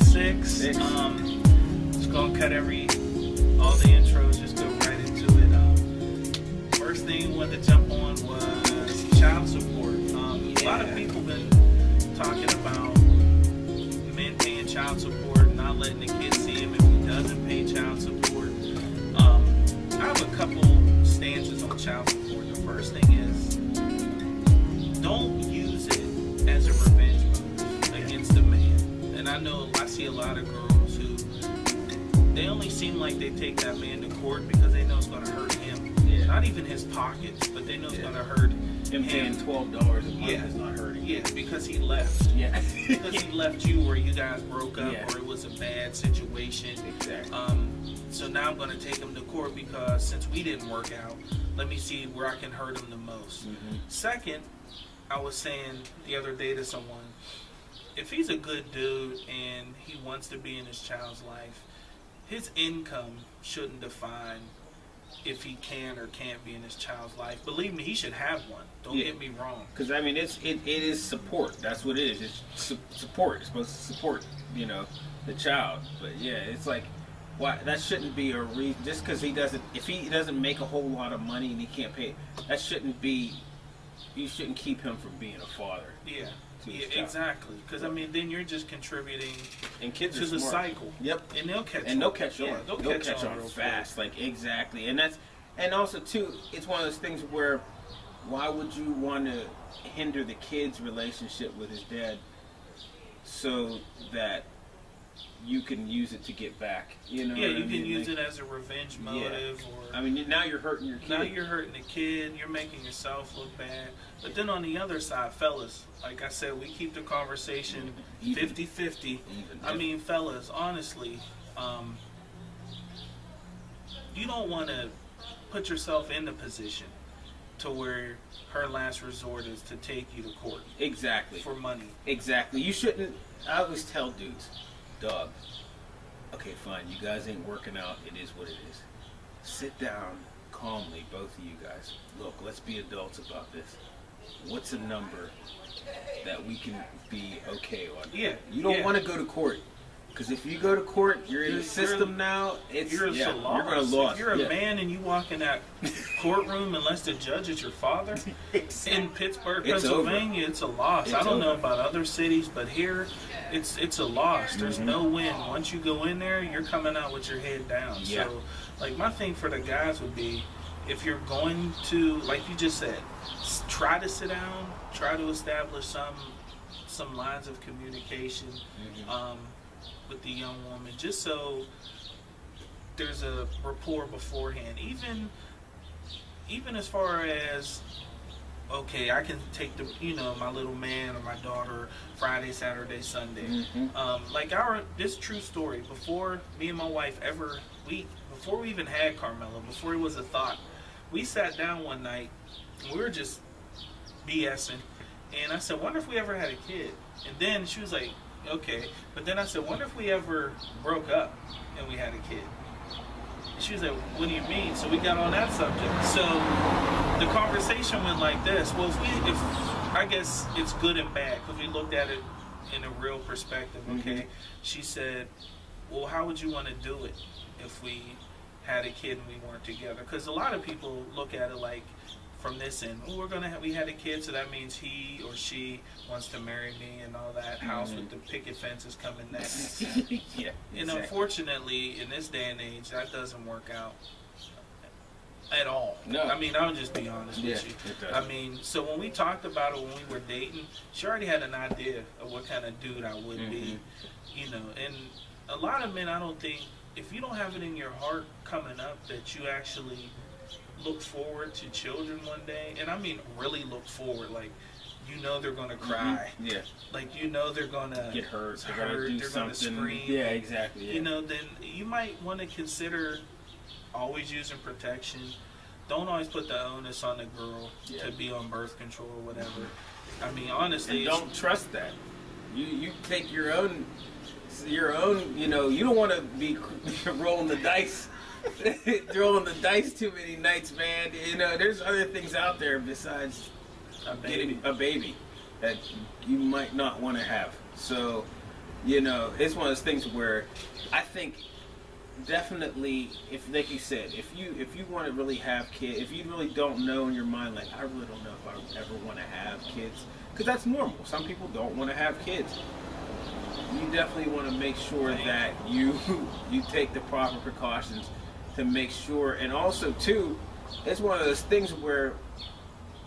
6. Just gonna cut all the intros, just go right into it. First thing we wanted to jump on was child support. A lot of people been talking about men paying child support, not letting the kids see him if he doesn't pay child support. I have a couple stances on child support. The first thing is, don't use it as a revenge move against a man. And I see a lot of girls who, they only seem like they take that man to court because they know it's going to hurt him. Yeah. Not even his pockets, but they know it's going to hurt him. Paying $12 a month is not hurting. Yeah, because he left. Yeah. Because he left you where you guys broke up, or it was a bad situation. Exactly. So now I'm going to take him to court because since we didn't work out, let me see where I can hurt him the most. Second, I was saying the other day to someone, if he's a good dude and he wants to be in his child's life, his income shouldn't define if he can or can't be in his child's life. Believe me, he should have one. Don't get me wrong. Because I mean, it is support. That's what it is. It's support. It's supposed to support, the child. But yeah, it's like, why that shouldn't be a reason. Just because if he doesn't make a whole lot of money and he can't pay, that shouldn't be. You shouldn't keep him from being a father. Yeah. Yeah, exactly. Because I mean, then you're just contributing and kids to the cycle. Yep. And they'll catch on. And they'll catch on. Yeah, they'll catch on real fast. quick. Like exactly. And also too, it's one of those things where, why would you want to hinder the kid's relationship with his dad so that you can use it to get back? You know? Yeah, you can use it as a revenge motive. Or I mean, now you're hurting your kid. Now you're hurting the kid. You're making yourself look bad. But then on the other side, fellas, like I said, we keep the conversation 50-50. I mean, fellas, honestly, you don't want to put yourself in the position to where her last resort is to take you to court. Exactly. For money. Exactly. You shouldn't. I always tell dudes, dog, okay, fine, you guys ain't working out. It is what it is. Sit down calmly, both of you guys. Look, let's be adults about this. What's a number that we can be okay on? Yeah. You don't want to go to court. Because if you go to court, you're in the system now. You're going to lose. If you're a man and you walk in that courtroom, unless the judge is your father, in Pittsburgh, Pennsylvania, it's a loss. I don't know about other cities, but here, it's a loss. There's no win. Once you go in there, you're coming out with your head down. Yeah. So, like, my thing for the guys would be, if you're going to, like you just said, try to sit down, try to establish some lines of communication. With the young woman, just so there's a rapport beforehand. Even as far as, okay, I can take my little man or my daughter Friday, Saturday, Sunday. Like this true story. Before me and my wife before we even had Carmela, before it was a thought, we sat down one night and we were just BSing, and I said, wonder if we ever had a kid. And then she was like, okay, but then I said, wonder if we ever broke up and we had a kid. And she was like, what do you mean? So we got on that subject. So the conversation went like this. Well, if I guess it's good and bad because we looked at it in a real perspective. Okay, she said, well, how would you want to do it if we had a kid and we weren't together? Because a lot of people look at it like, from this end, well, we had a kid, so that means he or she wants to marry me and all that. House with the picket fences coming next. Yeah, and unfortunately, in this day and age, that doesn't work out at all. No. I mean, I'll just be honest with you. I mean, so when we talked about it when we were dating, she already had an idea of what kind of dude I would be, and a lot of men, I don't think, if you don't have it in your heart coming up that you actually look forward to children one day, and I mean really look forward, like they're gonna cry, like they're gonna get hurt, they're gonna scream, exactly, then you might want to consider always using protection. Don't always put the onus on the girl to be on birth control or whatever. I mean, honestly, and don't trust that. You take your own, you don't want to be rolling the dice. Throwing the dice too many nights, man. There's other things out there besides getting a baby that you might not want to have. So You know, it's one of those things where I think definitely, if like you said, if you want to really have kids, if you really don't know in your mind, like I really don't know if I ever want to have kids, because that's normal. Some people don't want to have kids. You definitely want to make sure that you take the proper precautions to make sure, and also too, it's one of those things where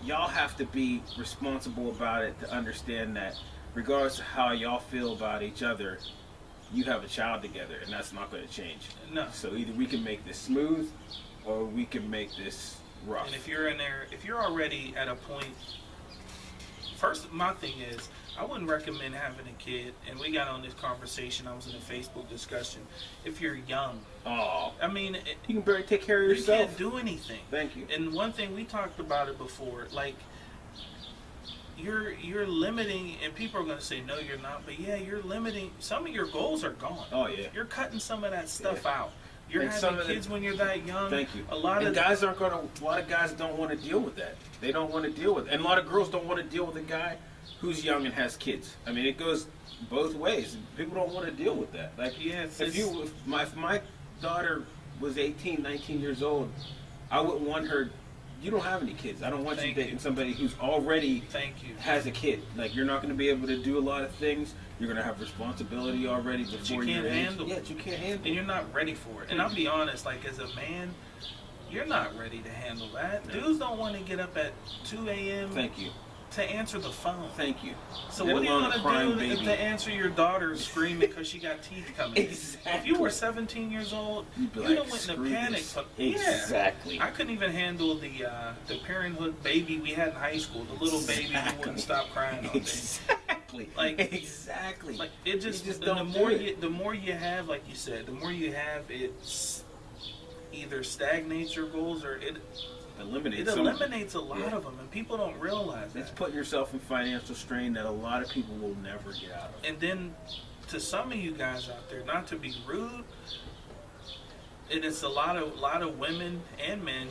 y'all have to be responsible about it to understand that regardless of how y'all feel about each other, you have a child together, and that's not going to change. No. So either we can make this smooth, or we can make this rough. And if you're in there, if you're already at a point, first, my thing is, I wouldn't recommend having a kid. And we got on this conversation. I was in a Facebook discussion. If you're young, I mean, you can barely take care of yourself. You can't do anything. Thank you. And one thing, we talked about it before, like, you're limiting, and people are going to say no, you're not, but yeah, you're limiting. Some of your goals are gone. Oh yeah, you're cutting some of that stuff out. You're and having kids when you're that young. Thank you. A lot of guys aren't going to. A lot of guys don't want to deal with that. They don't want to deal with it. And a lot of girls don't want to deal with a guy who's young and has kids. I mean, it goes both ways. People don't want to deal with that. Like, if my daughter was 18, 19 years old, I wouldn't want her. You don't have any kids. I don't want you dating somebody who's already has a kid. Like, you're not going to be able to do a lot of things. You're going to have responsibility already before you can't handle. Yeah, you can't handle. And you're not ready for it. And I'll be honest, like, as a man, you're not ready to handle that. No. Dudes don't want to get up at 2 a.m. Thank you. To answer the phone. Thank you. So what are you going to do to answer your daughter screaming because she got teeth coming in? Exactly. If you were 17 years old, you'd have went in a panic. Exactly. Yeah. I couldn't even handle the parenthood baby we had in high school, the little baby who wouldn't stop crying all day. Exactly. Like, exactly. Like, it just the more you have, like you said, the more you have, it's either stagnates your goals or it eliminates a lot of them, and people don't realize that. It's putting yourself in financial strain that a lot of people will never get out of. And then, to some of you guys out there, not to be rude, and it's a lot of women and men.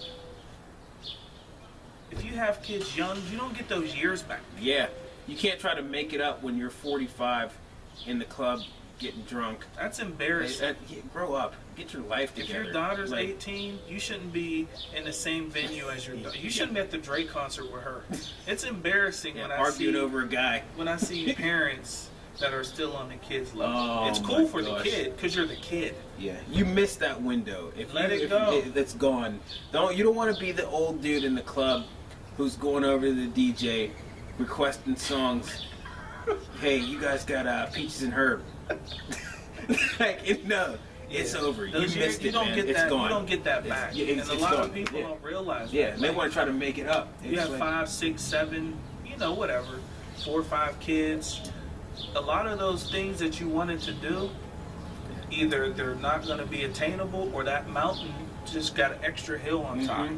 If you have kids young, you don't get those years back. Yeah, you can't try to make it up when you're 45 in the club getting drunk. That's embarrassing. Grow up. Get your life together. If your daughter's 18, you shouldn't be in the same venue as your daughter. You shouldn't be at the Drake concert with her. It's embarrassing when I see over a guy. When I see parents that are still on the kids' level. It's cool for the kid because you're the kid. Yeah, you missed that window. Let it go. It's gone. You don't want to be the old dude in the club who's going over to the DJ requesting songs. Hey, you guys got peaches and herb. Like, no, it's over. You missed it, man. It's gone. You don't get that back. And a lot of people don't realize that. Yeah, they want to try to make it up. You have 5, 6, 7, whatever, 4 or 5 kids. A lot of those things that you wanted to do, either they're not going to be attainable, or that mountain just got an extra hill on top.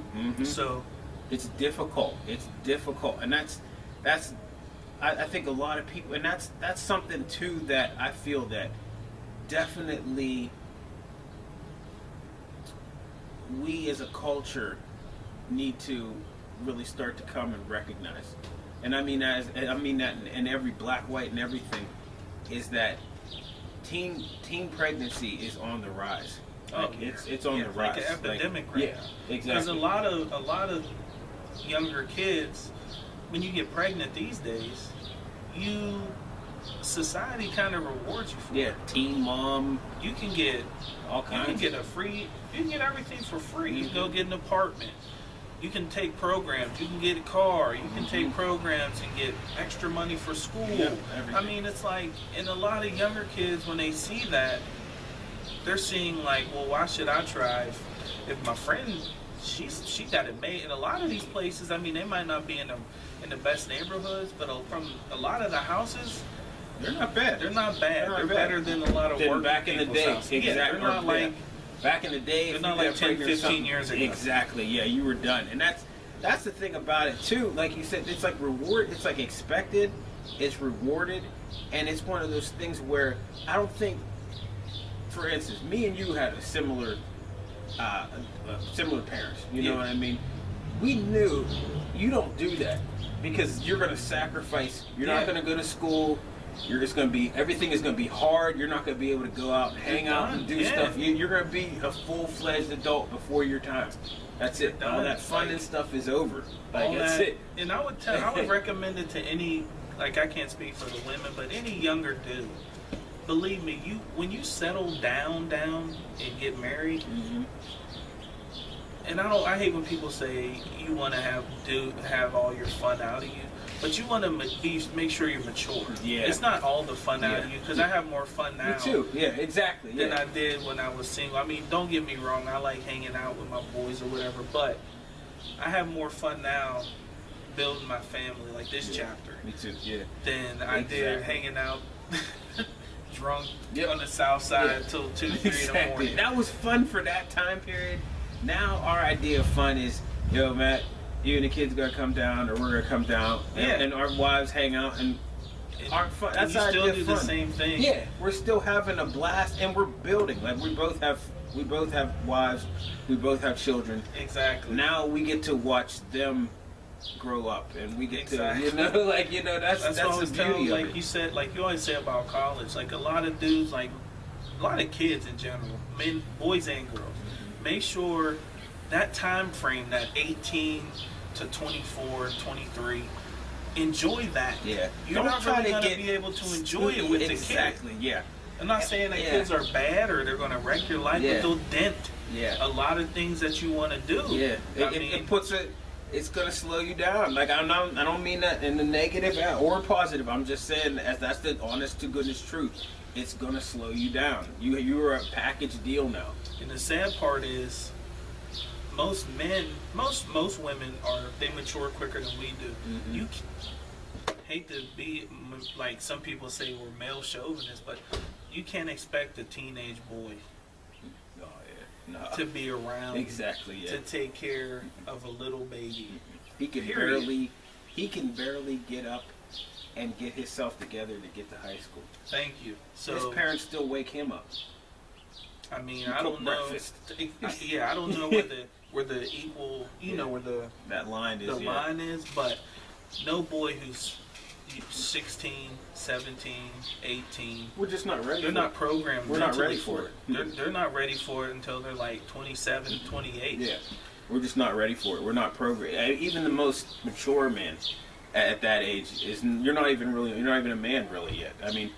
So it's difficult. It's difficult, and that's. I think a lot of people, and that's something too that I feel that definitely we as a culture need to really start to come and recognize. And I mean that in every black, white, and everything, is that teen pregnancy is on the rise. It's on the rise. Like an epidemic right now. Exactly. Because a lot of younger kids, when you get pregnant these days, society kind of rewards you for it. Teen mom. You can get all kinds. You can get everything for free. You can go get an apartment. You can take programs. You can get a car. You can take programs and get extra money for school. I mean, it's like, and a lot of younger kids, when they see that, they're seeing like, well, why should I try if my friend, she got it made? And a lot of these places, I mean, they might not be in the best neighborhoods, but from a lot of the houses, they're not bad. They're better than a lot of work back in the day. Exactly. Yeah, they're not like back in the day. They're not like 10, 15 years ago. Exactly. Yeah, you were done, and that's the thing about it too. Like you said, it's like reward. It's like expected. It's rewarded, and it's one of those things where I don't think, for instance, me and you had a similar parents. You know what I mean? We knew you don't do that because you're going to sacrifice. You're not going to go to school. It's gonna be, everything is gonna be hard. You're not gonna be able to go out and hang out and do stuff. You're gonna be a full-fledged adult before your time. That's it. All that fun and stuff is over. Like, that's it. And I would recommend it to any, like, I can't speak for the women, but any younger dude. Believe me, when you settle down and get married, and I hate when people say you want to have all your fun out of you, but you want to make sure you're mature. Yeah. It's not all the fun out of you, because I have more fun now. Me too. Yeah, exactly. Than I did when I was single. I mean, don't get me wrong, I like hanging out with my boys or whatever, but I have more fun now building my family, like this chapter. Me too. Yeah. Than I did hanging out drunk on the south side till 2, 3 in the morning. That was fun for that time period. Now our idea of fun is, yo, Matt, you and the kids gonna come down, or we're gonna come down, and our wives hang out and our fun. That's our idea of fun. You still do the same thing. Yeah, we're still having a blast, and we're building. Like, we both have wives, we both have children. Exactly. Now we get to watch them grow up, and we get to, that's the beauty of it. You said, like you always say about college, like a lot of dudes, like a lot of kids in general, men, boys and girls, make sure that time frame, that 18 to 24, 23, enjoy that. Yeah. You're not really going to be able to enjoy it with the kids. Exactly, yeah. I'm not saying that kids are bad or they're going to wreck your life, but they'll dent a lot of things that you want to do. Yeah. It's going to slow you down. Like, I don't mean that in the negative or positive. I'm just saying that's the honest to goodness truth. It's going to slow you down. You are a package deal now. And the sad part is, most women they mature quicker than we do. You hate to be like some people say we're male chauvinists, but you can't expect a teenage boy to be around to take care of a little baby. He can barely get up and get himself together to get to high school. Thank you. So his parents still wake him up. I mean, I don't know. I don't know where the equal, where that line is. The line is, but no boy who's 16, 17, 18. We're just not ready. They're not programmed. We're not ready for it. They're not ready for it until they're like 27, 28. Yeah, we're just not ready for it. We're not programmed. Even the most mature man at that age you're not even a man really yet. I mean,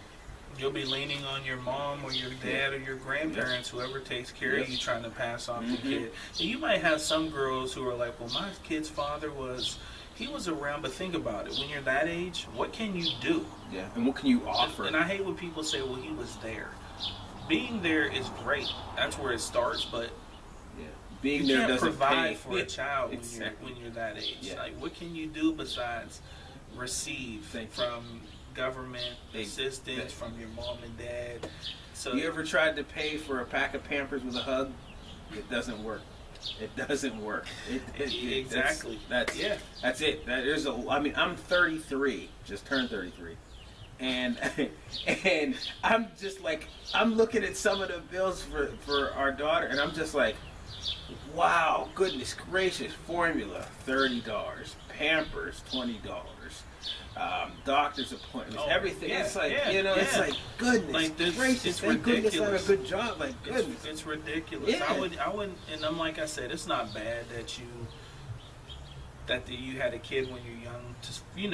you'll be leaning on your mom or your dad or your grandparents, whoever takes care of you, trying to pass on the kid. And you might have some girls who are like, well, my kid's father was around, but think about it. When you're that age, what can you do? Yeah, and what can you offer? And I hate when people say, well, he was there. Being there is great. That's where it starts, but being you there can't doesn't provide pay for a child when you're that age. Yeah. Like, what can you do besides receive from government assistance, from your mom and dad? So you ever tried to pay for a pack of Pampers with a hug? It doesn't work. It doesn't work. Exactly. That's it. I'm 33, just turned 33, and I'm just like, I'm looking at some of the bills for our daughter, and I'm just like, wow, goodness gracious, formula $30, Pampers $20. Doctor's appointments, everything. It's like, it's like, goodness gracious, thank goodness I have a good job. Like, goodness. It's ridiculous. Yeah. I wouldn't, and I'm like I said, it's not bad that you had a kid when you're young.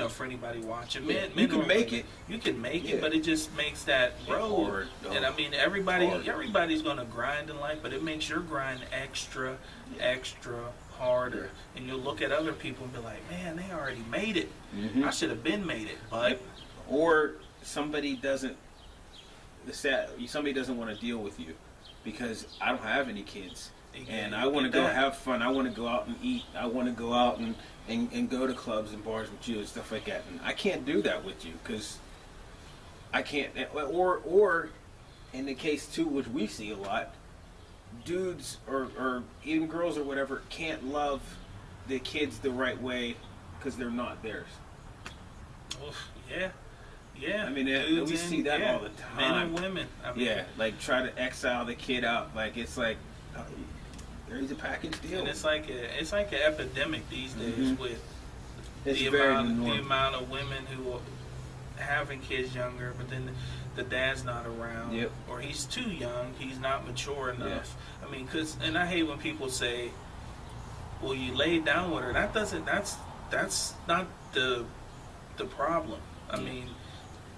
For anybody watching, you can make it. You can make it, but it just makes that road. And I mean, everybody's gonna grind in life, but it makes your grind extra harder, and you'll look at other people and be like, man, they already made it. I should have been made it. But or somebody doesn't want to deal with you because I don't have any kids, and I want to go have fun. I want to go out and eat. I want to go out and go to clubs and bars with you and stuff like that, and I can't do that with you because I can't. Or in the case too, which we see a lot, dudes or even girls or whatever can't love the kids the right way because they're not theirs. Yeah. I mean, we see that all the time. Men and women. Like try to exile the kid out. Like, it's like, there's a package deal. And it's like an epidemic these days with the amount of women who having kids younger, but then the dad's not around, Yep. or he's too young, he's not mature enough. Yeah. I mean, and I hate when people say, "Well, you laid down with her." That's not the problem. I mean,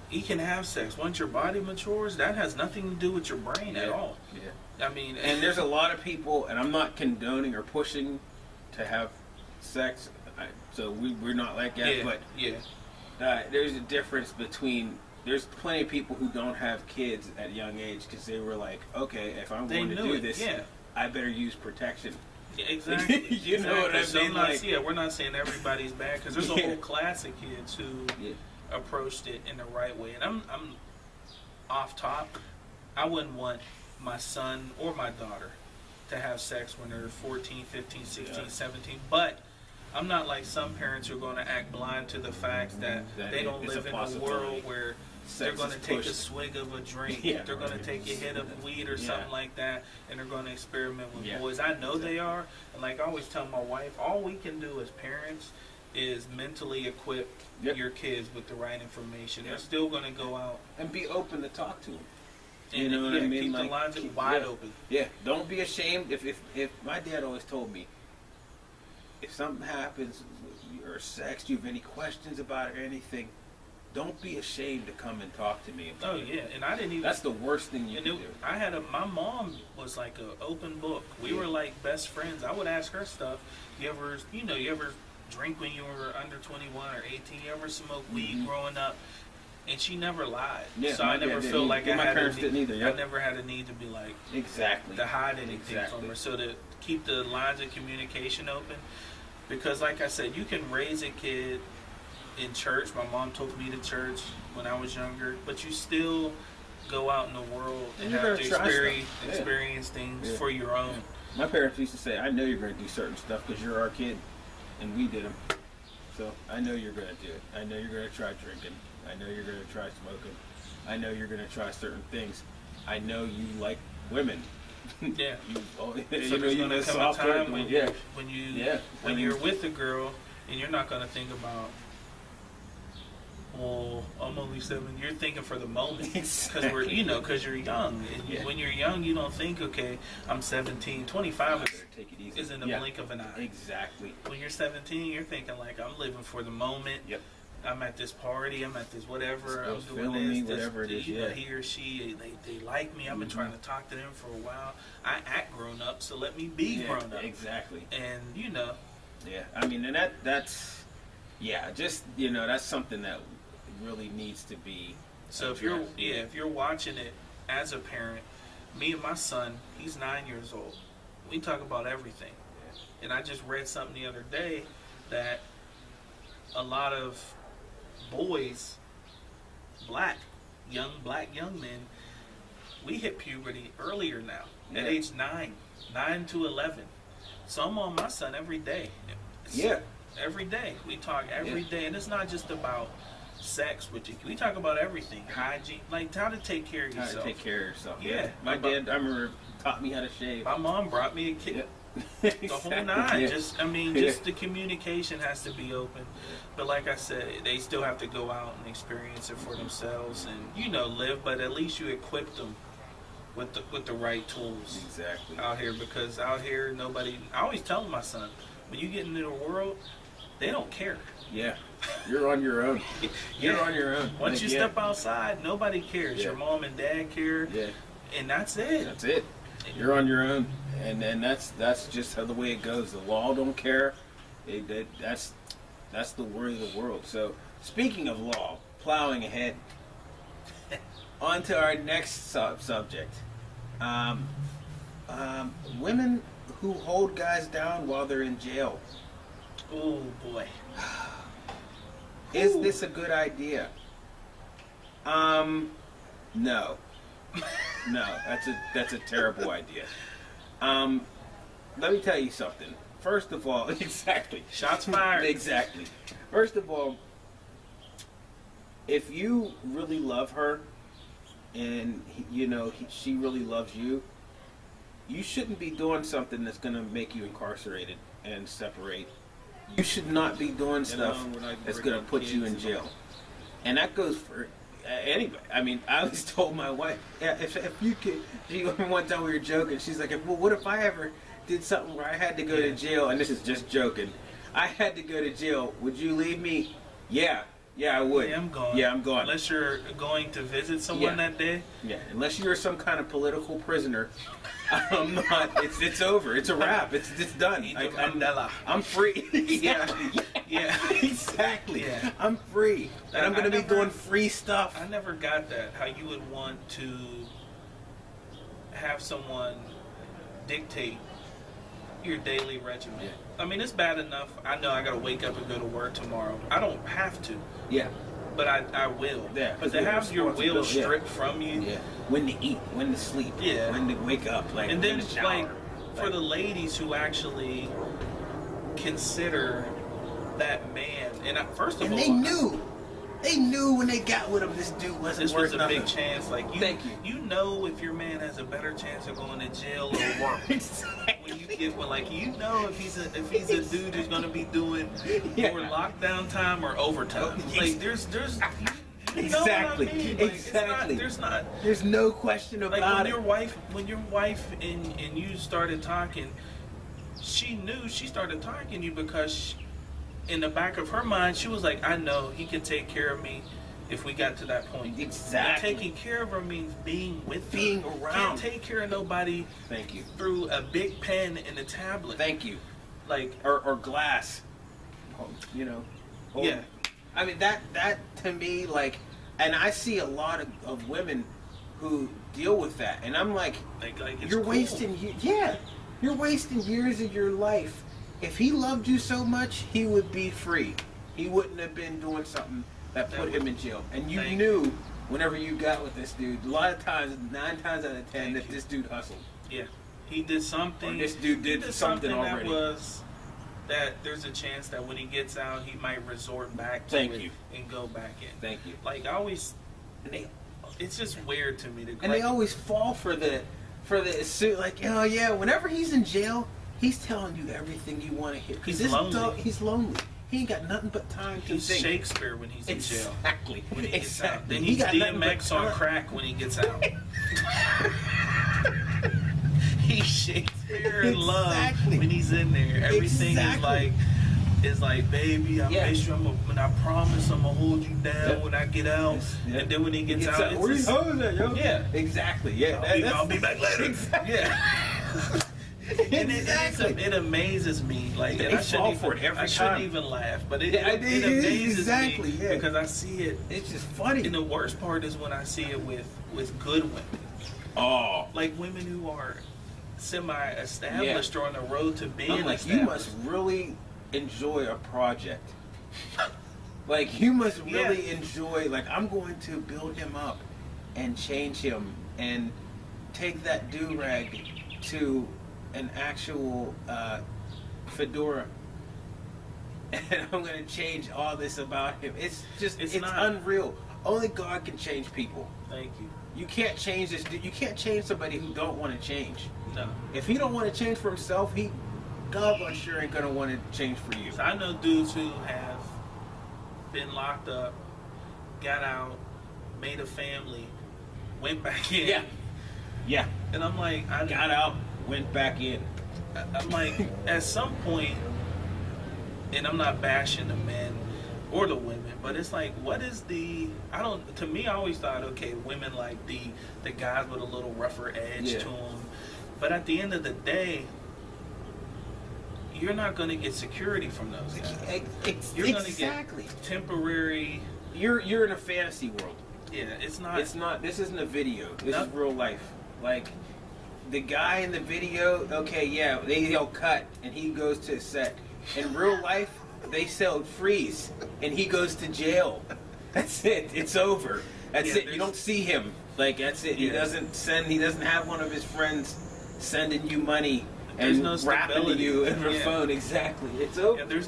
he can have sex once your body matures. That has nothing to do with your brain at all. Yeah. I mean, and there's a lot of people, and I'm not condoning or pushing to have sex. So we're not like that, but there's a difference between. There's plenty of people who don't have kids at a young age because they were like, okay, if I'm going to do this, I better use protection. Yeah, exactly. You know what I mean? We're not saying everybody's bad because there's a whole class of kids who approached it in the right way. And I'm off top. I wouldn't want my son or my daughter to have sex when they're 14, 15, 16, 17. But I'm not like some parents who are going to act blind to the fact that they don't live in a world where they're going to take a swig of a drink, they're going to take a hit of weed or something like that, and they're going to experiment with boys. I know they are, and like I always tell my wife, all we can do as parents is mentally equip your kids with the right information. They're still going to go out and be open to talk to them. You know what I mean? Keep the lines wide open. Yeah, don't be ashamed. If my dad always told me, if something happens or sex, you have any questions about it or anything, don't be ashamed to come and talk to me about it. Oh, yeah. And I didn't even... That's the worst thing you can do. My mom was like an open book. We were like best friends. I would ask her stuff. You ever drink when you were under 21 or 18? You ever smoke weed growing up? And she never lied. Yeah, so I never felt like I had parents didn't either. I never had a need to be like... Exactly. To hide anything from her. So to keep the lines of communication open. Because like I said, you can raise a kid in church. My mom took me to church when I was younger, but you still go out in the world and have to experience things for your own. My parents used to say, I know you're going to do certain stuff because you're our kid, and we did them. So I know you're going to do it. I know you're going to try drinking. I know you're going to try smoking. I know you're going to try certain things. I know you like women. Yeah. So there's going to come a time when you're with a girl and you're not going to think about, well, I'm only 7. You're thinking for the moment because you're young. And when you're young, you don't think, okay, I'm 17. 25 is in the blink of an eye. Exactly. When you're 17, you're thinking like, I'm living for the moment. Yep. I'm at this party. I'm at this whatever. I'm doing this. Whatever it is. He or she, they like me. I've been trying to talk to them for a while. I act grown up, so let me be grown up. Exactly. And Yeah, I mean, and that's that's something that really needs to be. So if you're watching it as a parent, me and my son, he's 9 years old. We talk about everything. Yeah. And I just read something the other day that a lot of boys, black young men, we hit puberty earlier now at age 9 to 11. So I'm on my son every day. Every day we talk every day, and it's not just about sex with you. We talk about everything, hygiene, like how to take care of yourself. How to take care of yourself. Yeah. My dad, I remember, taught me how to shave. My mom brought me a kid. The whole nine. Just the communication has to be open. But like I said, they still have to go out and experience it for themselves and live. But at least you equip them with the right tools. Exactly. Out here, because out here I always tell my son, when you get into the world, they don't care. Yeah. You're on your own. You're on your own. Once you step outside, nobody cares. Yeah. Your mom and dad care. Yeah. And that's it. That's it. You're on your own, and that's just how the way it goes. The law don't care. That's the word of the world. So speaking of law, plowing ahead, on to our next subject. Women who hold guys down while they're in jail. Oh boy. Is this a good idea? No. No, that's a terrible idea. Let me tell you something. First of all, exactly. Shots fired. Exactly. First of all, if you really love her, and she really loves you, you shouldn't be doing something that's going to make you incarcerated and separate. You should not be doing stuff that's going to put you in jail. And that goes for anybody. I mean, I always told my wife, yeah, if you could, one time we were joking, she's like, well, what if I ever did something where I had to go to jail, and this is just joking, I had to go to jail, would you leave me? Yeah, I would. Yeah, I'm gone. Yeah, I'm gone. Unless you're going to visit someone that day. Yeah, unless you're some kind of political prisoner, I'm not. It's over. It's a wrap. It's done. I'm free. Yeah, exactly. Yeah. I'm free, and I'm going to be doing free stuff. I never got that. How you would want to have someone dictate your daily regimen. Yeah. I mean, it's bad enough. I know I got to wake up and go to work tomorrow. I don't have to. Yeah. But I will. Yeah. But to have your will stripped from you. Yeah. When to eat, when to sleep. Yeah. When to wake up. Like, and then, when to shower. for the ladies who actually consider that man, and first of all, they knew. They knew when they got with him, this dude wasn't this worth was a nothing. big chance. Like you know if your man has a better chance of going to jail or work. Exactly. When you get you know if he's a dude who's going to be doing more lockdown time or overtime. Like there's you know exactly. what I mean? Like, exactly. There's no question about it. When your wife and you started talking, she knew she started talking to you because in the back of her mind, she was like, I know he can take care of me if we got to that point. Exactly. And taking care of her means being with her. Being around. Can't take care of nobody. Thank you. Through a big pen and a tablet. Thank you. Like or glass. You know. Yeah. I mean that to me, like, and I see a lot of women who deal with that, and I'm like it's you're wasting you're wasting years of your life. If he loved you so much, he would be free. He wouldn't have been doing something that put him in jail. And you knew whenever you got with this dude, a lot of times, 9 times out of 10, that this dude hustled. Yeah. He did something. Or this dude did something already. That there's a chance that when he gets out, he might resort back to it and go back in. Thank you. Like, I always... it's just weird to me. And they always fall for the suit. Like, oh, yeah, whenever he's in jail... He's telling you everything you want to hear. He's lonely. He's lonely. He ain't got nothing but time to think. He's Shakespeare when he's in jail. Exactly. When he gets out. Then he's DMX on crack when he gets out. He's Shakespeare in love when he's in there. Everything is like, baby, I miss you. And I promise I'm gonna hold you down when I get out. And then when he gets out, it's where you holding that, yo? Yeah, exactly. Yeah, I'll be back later. Exactly. Yeah. And it amazes me. Like, and I shouldn't even laugh, but it amazes me because I see it. It's just funny. And the worst part is when I see it with good women. Oh, like women who are semi-established or on the road to being established. You must really enjoy a project. Like, you must really enjoy. Like, I'm going to build him up and change him and take that do-rag to an actual fedora, and I'm going to change all this about him. It's unreal. Only God can change people. Thank you. You can't change this. You can't change somebody who don't want to change. No. If he don't want to change for himself, God sure ain't going to want to change for you. So I know dudes who have been locked up, got out, made a family, went back in. Yeah. And I'm like, I got out, went back in. I'm like, at some point, and I'm not bashing the men or the women, but it's like, what is to me, I always thought, okay, women like the guys with a little rougher edge to them. But at the end of the day, you're not going to get security from those guys. You're going to get temporary. You're in a fantasy world. Yeah, it's not. This isn't a video. This is real life. Like, the guy in the video, they'll cut, and he goes to a set. In real life, they sell freeze, and he goes to jail. That's it. It's over. That's it. You don't see him. Like, that's it. He doesn't have one of his friends sending you money and rapping to you in your phone. Exactly. It's over. Yeah, there's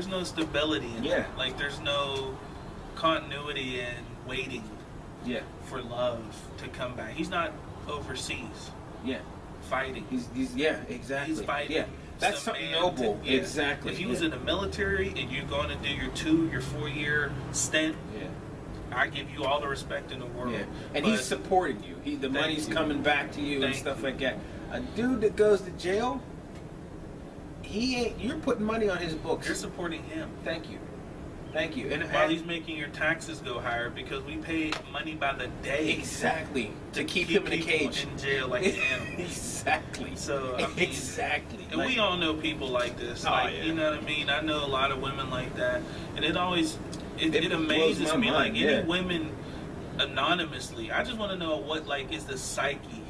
no stability in it. Like, there's no continuity and waiting for love to come back. He's not overseas. Fighting. He's exactly. He's fighting. Yeah. That's something noble. Exactly. If he was in the military and you're going to do your 4-year stint, I give you all the respect in the world. Yeah. And he's supporting you. The money's you. coming back to you and stuff like that. A dude that goes to jail, you're putting money on his books. You're supporting him. Thank you. Thank you. And while he's making your taxes go higher because we pay money by the day. Exactly. To keep him in a cage. In jail like an animal. Exactly. So, I mean, exactly. And we all know people like this. Like, you know what I mean? I know a lot of women like that. And it always, it amazes me. Mind, like, any women anonymously, I just want to know what, like, is the psyche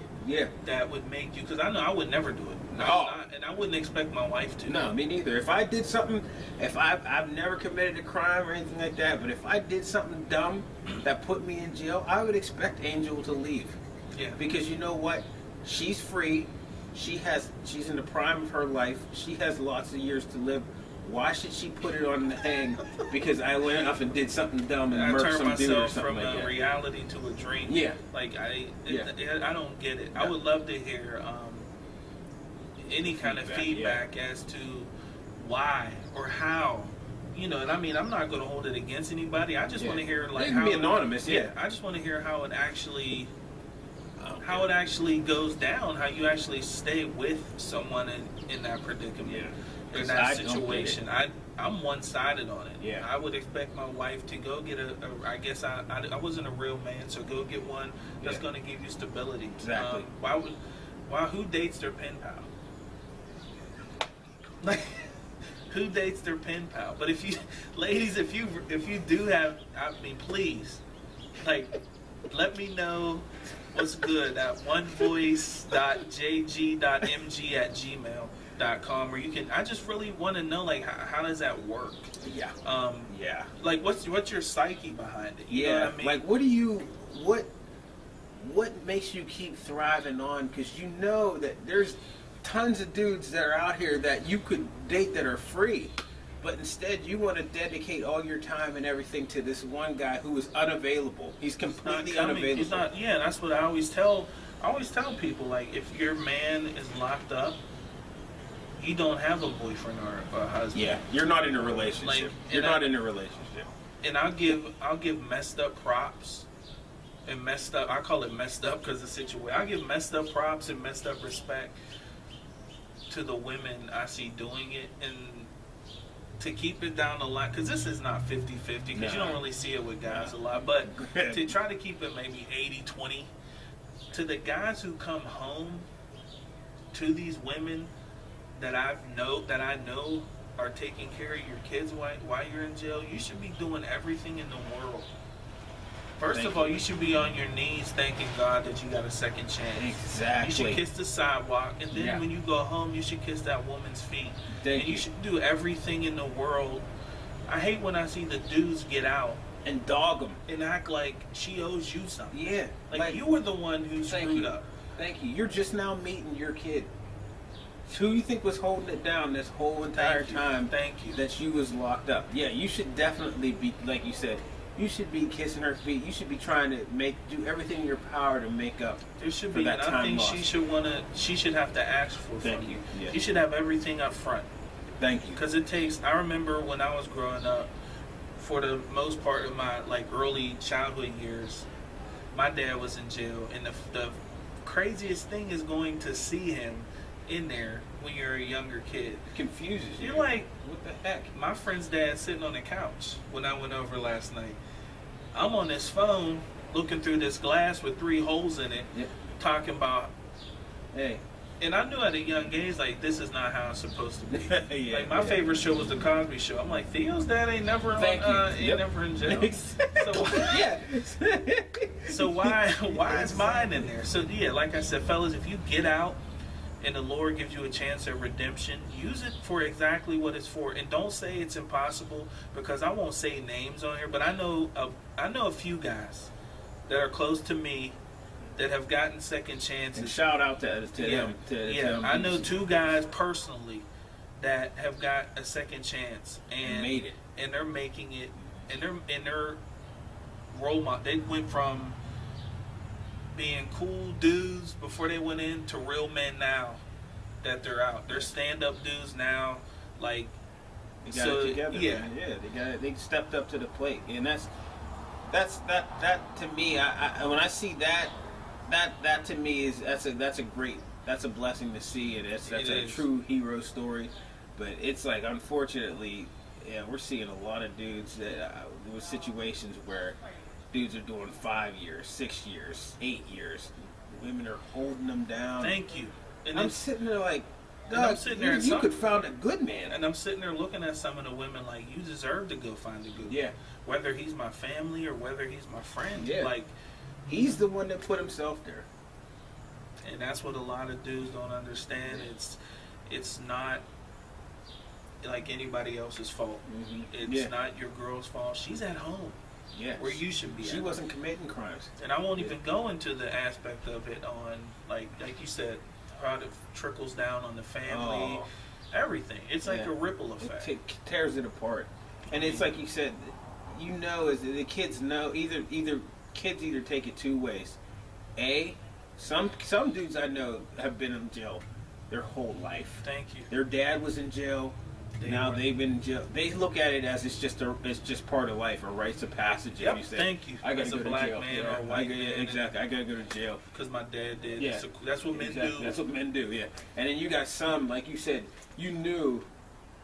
that would make you, because I know I would never do it. No. And I wouldn't expect my wife to. No, me neither. If I did something, I've never committed a crime or anything like that, but if I did something dumb that put me in jail, I would expect Angel to leave. Yeah. Because you know what? She's free. She's in the prime of her life. She has lots of years to live. Why should she put it on the hang because I went off and did something dumb and murdered some dude or something like that? From reality to a dream. Yeah. Like, I don't get it. I would love to hear any kind of feedback as to why or how. You know, and I mean, I'm not going to hold it against anybody. I just want to hear, like, it can be anonymous. Yeah. I just want to hear how it actually... How it actually goes down, how you actually stay with someone in that predicament, in that situation. I'm one-sided on it. Yeah. I would expect my wife to go get I guess I wasn't a real man, so go get one that's going to give you stability. Exactly. Who dates their pen pal? Like, who dates their pen pal? But if you, ladies, if you do have, I mean, please, like, let me know what's good at 1voice.jg.mg@gmail.com, or you can. I just really want to know, like, how does that work? Yeah. Like, what's your psyche behind it? You know what I mean? Like, what makes you keep thriving on? Because you know that there's tons of dudes that are out here that you could date that are free. But instead, you want to dedicate all your time and everything to this one guy who is unavailable. He's completely unavailable. He's not. Yeah, that's what I always tell. I always tell people, like, if your man is locked up, you don't have a boyfriend or a husband. Yeah, you're not in a relationship. Like, you're not in a relationship. And I'll give messed up props and messed up. I call it messed up because the situation. I'll give messed up props and messed up respect to the women I see doing it, and to keep it down the line, because this is not 50-50, because you don't really see it with guys a lot, but to try to keep it maybe 80-20, to the guys who come home to these women that I know are taking care of your kids while you're in jail, you should be doing everything in the world. First of all, you should be on your knees thanking God that you got a second chance. Exactly. You should kiss the sidewalk, and then when you go home, you should kiss that woman's feet. And you should do everything in the world. I hate when I see the dudes get out and dog them and act like she owes you something. Yeah. Like you were the one who screwed up. Thank you. You're just now meeting your kid. Who you think was holding it down this whole entire time that you was locked up. Yeah, you should definitely be, like you said, you should be kissing her feet. You should be trying to do everything in your power to make up. There should be, and I think she should have to ask for from you. Yeah. You should have everything up front. Thank you. Because it takes. I remember when I was growing up, for the most part of my early childhood years, my dad was in jail, and the craziest thing is going to see him in there when you're a younger kid. It confuses you. You're like, what the heck? My friend's dad sitting on the couch when I went over last night. I'm on this phone looking through this glass with 3 holes in it, talking about, hey. And I knew at a young age, like, this is not how it's supposed to be. Like, my favorite show was The Cosby Show. I'm like, Theo's dad ain't never never in jail. So why is mine in there? So yeah, like I said, fellas, if you get out and the Lord gives you a chance at redemption, use it for exactly what it's for. And don't say it's impossible, because I won't say names on here, but I know a few guys that are close to me that have gotten second chances. And shout out to them. I know 2 guys personally that have got a second chance and made it, and they're making it, and they're role model. They went from being cool dudes before they went in to real men now that they're out. They're stand-up dudes now. Like, they got it together. Yeah, they stepped up to the plate, and that to me. I when I see that to me is that's a blessing to see, and that's a true hero story. But it's like, unfortunately, yeah, we're seeing a lot of dudes that with situations where dudes are doing 5 years, 6 years, 8 years. Women are holding them down. Thank you. And I'm sitting there like, I'm sitting there you could found a good man. And I'm sitting there looking at some of the women like, you deserve to go find a good yeah. one. Whether he's my family or whether he's my friend. Yeah. Like, he's the one that put himself there. And that's what a lot of dudes don't understand. It's not like anybody else's fault. Mm-hmm. It's not your girl's fault. She's at home. Yes. Where you should be. She wasn't committing crimes. And I won't even go into the aspect of it on, like you said, how it trickles down on the family, everything. It's like a ripple effect. It tears it apart. And it's like you said, is the kids know kids either take it two ways. Some dudes I know have been in jail their whole life. Thank you. Their dad was in jail. Now they've been in jail. They look at it as it's just part of life, or rites of passage. Yep, If you say, thank you. I gotta go a to black jail. man or a white man. Exactly. I gotta go to jail because my dad did. Yeah, so that's what men do. That's what men do. Yeah. And then you got some, like you said, you knew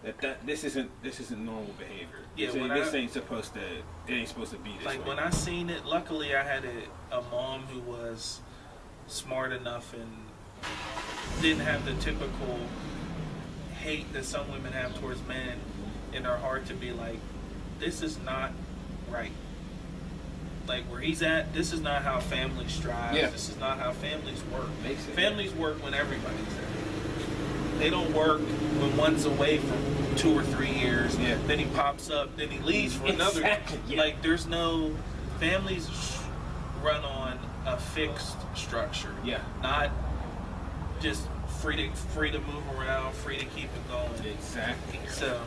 that this isn't normal behavior. Yeah. This ain't supposed to. It ain't supposed to be this like way. when I seen it, luckily I had a mom who was smart enough and didn't have the typical hate that some women have towards men in her heart to be like, this is not right. Like where he's at, this is not how families strive. Yeah. This is not how families work. Families work when everybody's there. They don't work when one's away for 2 or 3 years. Yeah. Then he pops up. Then he leaves for another. Yeah. Like there's no families run on a fixed structure. Yeah. Not just free to move around, free to keep it going. Exactly. So